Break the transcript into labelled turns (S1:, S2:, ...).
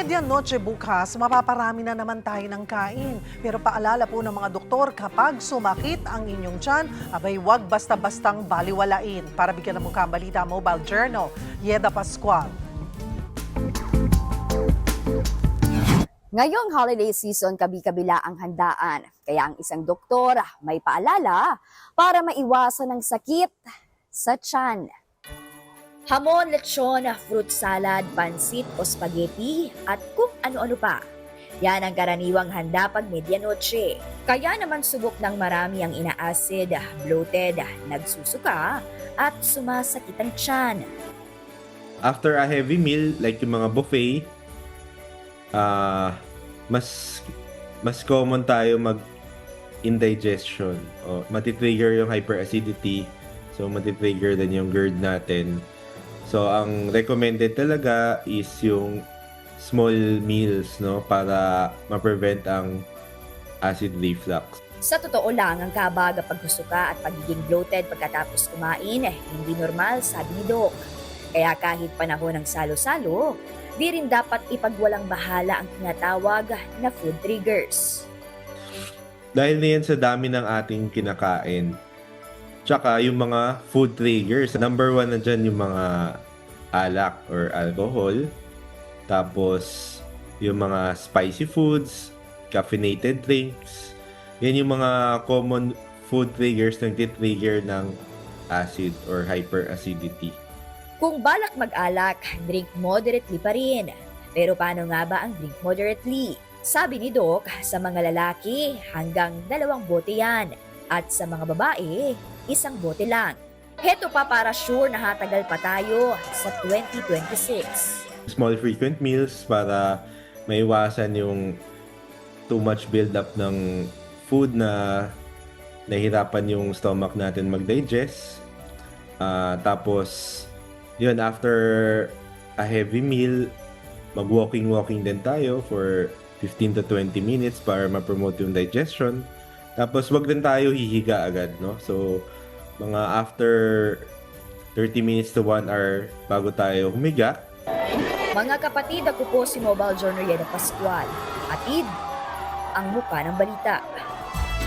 S1: Medianoche bukas, mapaparami na naman tayo ng kain. Pero paalala po ng mga doktor, kapag sumakit ang inyong tiyan, abay wag basta-bastang baliwalain. Para bigyan ng mukha balita, Mobile Journal, Yeda Pascual.
S2: Ngayong holiday season, kabi-kabila ang handaan. Kaya ang isang doktor may paalala para maiwasan ang sakit sa tiyan. Hamon, lechon, fruit salad, pansit o spaghetti at kung ano-ano pa. Yan ang karaniwang handa pag medianoche. Kaya naman subok ng marami ang ina-acid, bloated, nagsusuka at sumasakit ang tiyan.
S3: After a heavy meal, like yung mga buffet, mas common tayo mag indigestion o matitrigger yung hyperacidity, so matitrigger din yung GERD natin. So ang recommended talaga is yung small meals, no, para ma-prevent ang acid reflux.
S2: Sa totoo lang, ang kabag, paghusuka at pagiging bloated pagkatapos kumain hindi normal, sabi ni Doc. Kaya kahit panahon ng salo-salo, di rin dapat ipagwalang bahala ang tinatawag na food triggers.
S3: Dahil na yan sa dami ng ating kinakain, tsaka yung mga food triggers, number one na dyan yung mga alak or alcohol, tapos yung mga spicy foods, caffeinated drinks, yan yung mga common food triggers na nagtitrigger ng acid or hyperacidity.
S2: Kung balak mag-alak, drink moderately pa rin. Pero paano nga ba ang drink moderately? Sabi ni Doc, sa mga lalaki, hanggang 2 bote yan. At sa mga babae, 1 bote lang. Heto pa para sure na hatagal pa tayo sa 2026.
S3: Small frequent meals para maiwasan yung too much build-up ng food na nahihirapan yung stomach natin mag-digest. Tapos, yun, after a heavy meal, mag-walking din tayo for 15 to 20 minutes para ma-promote yung digestion. Tapos, wag din tayo hihiga agad, no? So, mga after 30 minutes to 1 hour bago tayo humiga.
S2: Mga kapatid, ako po si Mobile Journal Yeda Pascual. Atid ang muka ng balita.